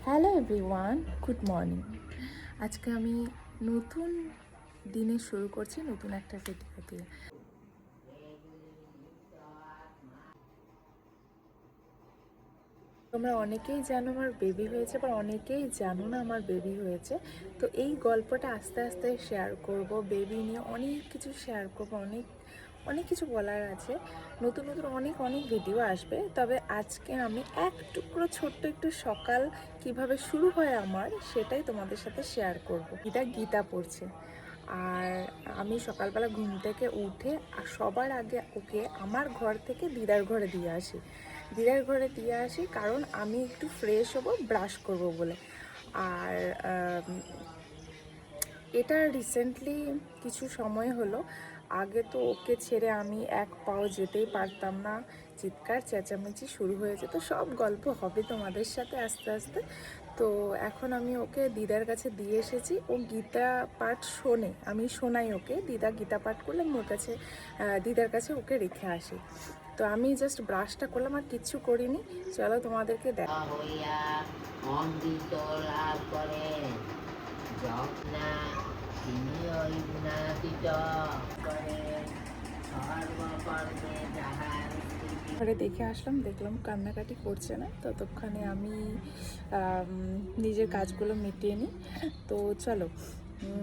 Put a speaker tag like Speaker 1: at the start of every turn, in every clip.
Speaker 1: Hello everyone, good morning. আজকে আমি নতুন দিনে শুরু করছি নতুন একটা ভিডিও দিয়ে। তোমরা অনেকেই জানো আমার বেবি হয়েছে, বা অনেকেই জানো না আমার বেবি হয়েছে। তো এই গল্পটা আস্তে আস্তে শেয়ার করব, বেবি নিয়ে অনেক কিছু শেয়ার করব, অনেক অনেক কিছু বলার আছে। নতুন নতুন অনেক অনেক ভিডিও আসবে। তবে আজকে আমি এক টুকরো ছোট্ট একটু সকাল কিভাবে শুরু হয় আমার, সেটাই তোমাদের সাথে শেয়ার করব। গীতা পড়ছে, আর আমি সকালবেলা ঘুম থেকে উঠে আর সবার আগে ওকে আমার ঘর থেকে দিদার ঘরে দিয়ে আসি, কারণ আমি একটু ফ্রেশ হব, ব্রাশ করব বলে। আর এটা রিসেন্টলি কিছু সময় হলো। আগে তো ওকে ছেড়ে আমি এক পাও যেতেই পারতাম না, চিৎকার চেঁচামেচি শুরু হয়ে যেত। সব গল্প হবে তোমাদের সাথে আস্তে আস্তে। তো এখন আমি ওকে দিদার কাছে দিয়ে এসেছি। ও গীতা পাঠ শোনে, আমি শোনাই ওকে। দিদা গীতা পাঠ করলে আমি ওর কাছে দিদার কাছে ওকে রেখে আসি। তো আমি জাস্ট ব্রাশটা করলাম, আর কিচ্ছু করিনি। চলো তোমাদেরকে দেখ। ঘরে দেখে আসলাম, দেখলাম কান্নাকাটি করছে না। ততক্ষণে আমি নিজের কাজগুলো মিটিয়ে নিই। তো চলো,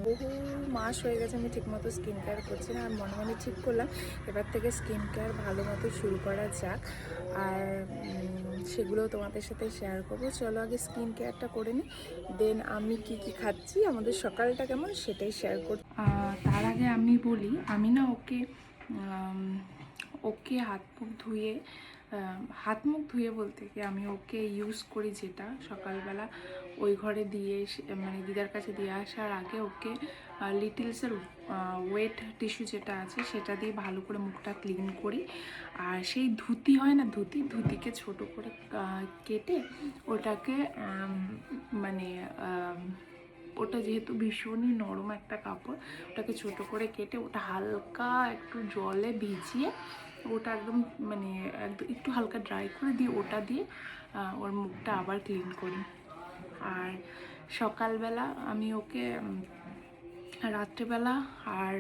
Speaker 1: বহু মাস হয়ে গেছে আমি ঠিকমতো স্কিন কেয়ার করছি না। আর মনে মনে ঠিক করলাম এবার থেকে স্কিন কেয়ার ভালো মতো শুরু করা যাক, আর সেগুলো তোমাদের সাথে শেয়ার করবো। চলো আগে স্কিন কেয়ারটা করে নিই, দেন আমি কি কি খাচ্ছি, আমাদের সকালটা কেমন সেটাই শেয়ার করি। তার আগে আমি বলি, আমি না ওকে হাত মুখ ধুয়ে বলতে কি, আমি ওকে ইউজ করি যেটা সকালবেলা ওই ঘরে দিয়ে এসে, মানে দিদার কাছে দিয়ে আসার আগে ওকে লিটিলসের ওয়েট টিস্যু যেটা আছে সেটা দিয়ে ভালো করে মুখটা ক্লিন করি। আর সেই ধুতি হয় না, ধুতিকে ছোট করে কেটে ওটাকে মানে ওটা যেহেতু ভীষণই নরম একটা কাপড়, ওটাকে ছোট করে কেটে ওটা হালকা একটু জলে ভিজিয়ে ওটা একদম মানে একদম একটু হালকা ড্রাই করে দিয়ে ওটা দিয়ে ওর মুখটা আবার ক্লিন করি। আর সকালবেলা আমি ওকে রাত্রেবেলা আর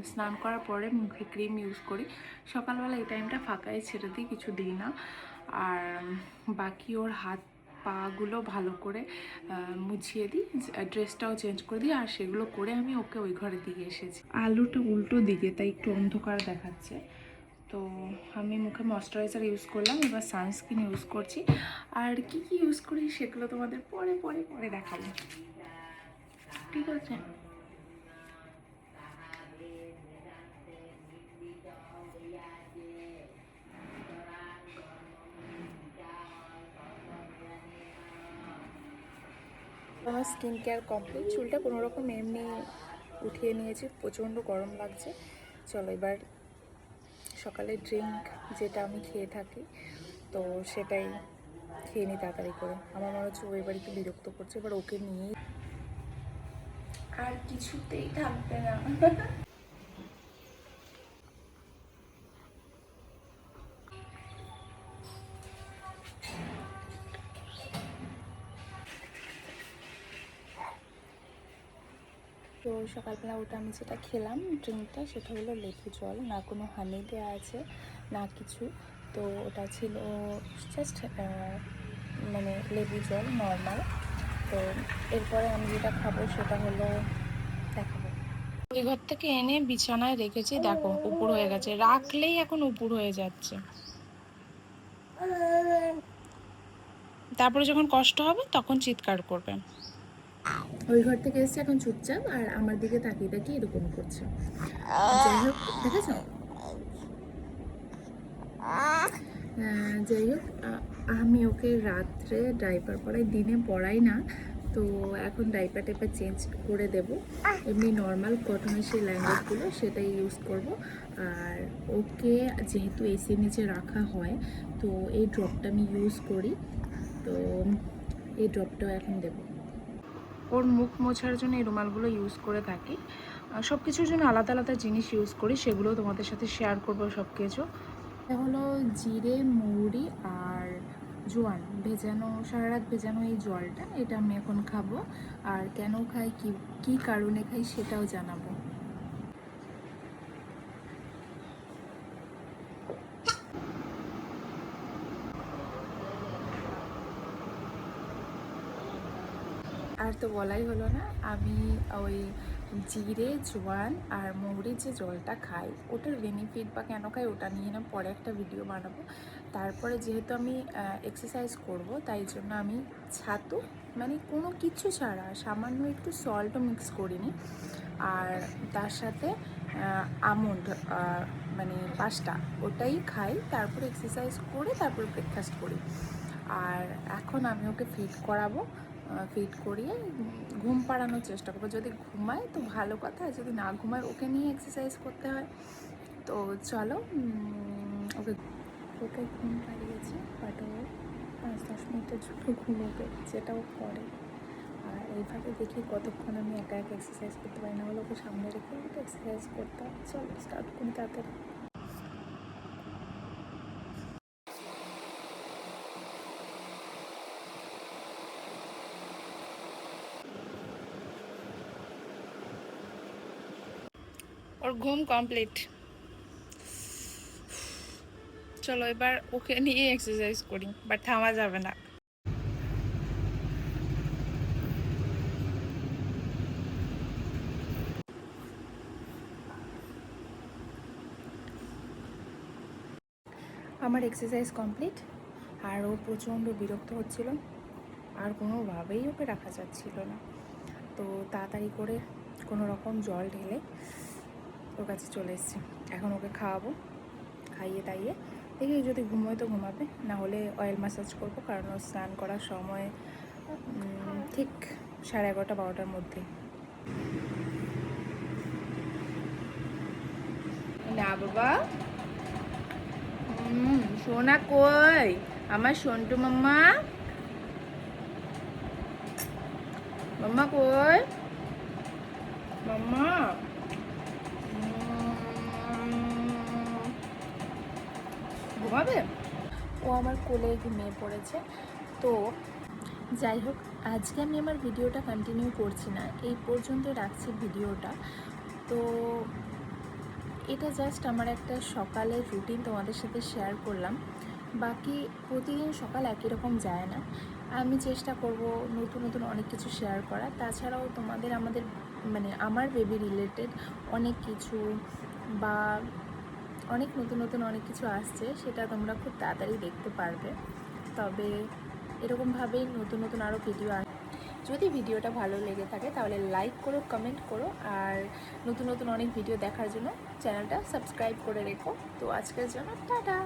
Speaker 1: স্নান করার পরে মুখে ক্রিম ইউজ করি। সকালবেলা এই টাইমটা ফাঁকাই ছেড়ে দিই, কিছু দিই না। আর বাকি ওর হাত পাগুলো ভালো করে মুছিয়ে দিই, ড্রেসটাও চেঞ্জ করে দিই। আর সেগুলো করে আমি ওকে ওই ঘরে দিয়ে এসেছি। আলুটা উল্টো দিকে, তাই একটু অন্ধকার দেখাচ্ছে। তো আমি মুখে ময়শ্চারাইজার ইউজ করলাম, এবার সানস্ক্রিন ইউজ করছি। আর কি কি ইউজ করি সেগুলো তোমাদের পরে পরে পরে দেখাবো, ঠিক আছে? আমার স্কিন কেয়ার কমপ্লিট। চুলটা কোনো রকম এমনি উঠিয়ে নিয়েছি, প্রচণ্ড গরম লাগছে। চলো এবার সকালে ড্রিঙ্ক যেটা আমি খেয়ে থাকি, তো সেটাই খেয়ে নিই তাড়াতাড়ি করে। আমার মনে হচ্ছে ও এবার একটু বিরক্ত করছে, এবার ওকে নিয়েই আর কিছুতেই থাকবে না। তো সকালবেলা ওটা আমি যেটা খেলাম ড্রিঙ্কটা, সেটা হলো লেবু জল, না কোনো হানি দেওয়া আছে না কিছু। তো ওটা ছিল জাস্ট মানে লেবু জল নর্মাল। তো এরপরে আমি যেটা খাবো সেটা হলো, দেখাবো। ওই ঘর থেকে এনে বিছানায় রেখেছি, দেখো উপুর হয়ে গেছে, রাখলেই এখন উপুর হয়ে যাচ্ছে। তারপরে যখন কষ্ট হবে তখন চিৎকার করবে। ওই ঘর থেকে এসছে, এখন চুপচাপ আর আমার দিকে তাকিয়ে তাকিয়ে এরকম করছে। যাই হোক, দেখেছ? যাই হোক, আমি ওকে রাত্রে ডাইপার পরাই, দিনে পরাই না। তো এখন ডাইপার টাইপার চেঞ্জ করে দেব। এমনি নর্মাল কটনের সেই ল্যাঙ্গুয়েজগুলো সেটাই ইউজ করব। আর ওকে যেহেতু এসির নিচে রাখা হয়, তো এই ড্রপটা আমি ইউজ করি। তো এই ড্রপটাও এখন দেব। ওর মুখ মোছার জন্য এই রুমালগুলো ইউজ করে থাকি। সব কিছুর জন্য আলাদা আলাদা জিনিস ইউজ করি, সেগুলো তোমাদের সাথে শেয়ার করবো সব কিছু। এটা হলো জিরে, মৌরি আর জোয়ান ভেজানো, সারা রাত ভেজানো এই জলটা, এটা আমি এখন খাবো। আর কেন খাই, কী কারণে খাই সেটাও জানাবো। আর তো বলাই হলো না, আমি ওই জিরে, জোয়ান আর মৌরির যে জলটা খাই, ওটার বেনিফিট বা কেন খাই ওটা নিয়ে না পরে একটা ভিডিও বানাবো। তারপরে যেহেতু আমি এক্সারসাইজ করব, তাই জন্য আমি ছাতু মানে কোনো কিছু ছাড়া সামান্য একটু সল্টও মিক্স করিনি, আর তার সাথে আমন্ড মানে 5টা, ওটাই খাই। তারপরে এক্সারসাইজ করে তারপর ব্রেকফাস্ট করি। আর এখন আমি ওকে ফিড করাবো, ফিড করিয়ে ঘুম পাড়ানোর চেষ্টা করবো। যদি ঘুমায় তো ভালো কথা, যদি না ঘুমায় ওকে নিয়ে এক্সারসাইজ করতে হয়। তো চলো, ওকে ঘুম পাড়িয়েছি, বাট ও 5-10 মিনিটের জন্য ঘুমোবে, যেটাও করে। আর এইভাবে দেখি কতক্ষণ আমি একা একা এক্সারসাইজ করতে পারি, না হলে ওকে সামনে রেখে ওকে এক্সারসাইজ করতে। চলো স্টার্ট করি তাড়াতাড়ি। ওর ঘুম কমপ্লিট। চলো এবার ওকে নিয়ে এক্সারসাইজ করি, বাট থামা যাবে না। আমার এক্সারসাইজ কমপ্লিট, আর ও প্রচণ্ড বিরক্ত হচ্ছিল, আর কোনোভাবেই ওকে রাখা যাচ্ছিল না। তো তাড়াতাড়ি করে কোনো রকম জল ঢেলে ওর কাছে চলে এসেছি। এখন ওকে খাওয়াবো, খাইয়ে দাইয়ে দেখি যদি ঘুমোয় তো ঘুমাবে, না হলে অয়েল ম্যাসাজ করবো, কারণ ও স্নান করার সময় ঠিক 11:30-12টার মধ্যে। না বাবা, সোনা কই আমার সন্টু মাম্মা, মাম্মা কই মাম্মা? ঘুমাবে? ও আমার কোলে ঘুমিয়ে পড়েছে। তো যাই হোক, আজকে আমি আমার ভিডিওটা কন্টিনিউ করছি না, এই পর্যন্ত রাখছি ভিডিওটা। তো এটা জাস্ট আমার একটা সকালের রুটিন তোমাদের সাথে শেয়ার করলাম। বাকি প্রতিদিন সকাল একই রকম যায় না, আমি চেষ্টা করব নতুন নতুন অনেক কিছু শেয়ার করা। তাছাড়াও তোমাদের আমাদের মানে আমার বেবি রিলেটেড অনেক কিছু বা অনেক নতুন নতুন অনেক কিছু আসছে, সেটা তোমরা খুব তাড়াতাড়ি দেখতে পারবে। তবে এরকমভাবেই নতুন নতুন আরও ভিডিও যদি ভিডিওটা ভালো লেগে থাকে তাহলে লাইক করো, কমেন্ট করো, আর নতুন নতুন অনেক ভিডিও দেখার জন্য চ্যানেলটা সাবস্ক্রাইব করে রেখো। তো আজকের জন্য টাটা।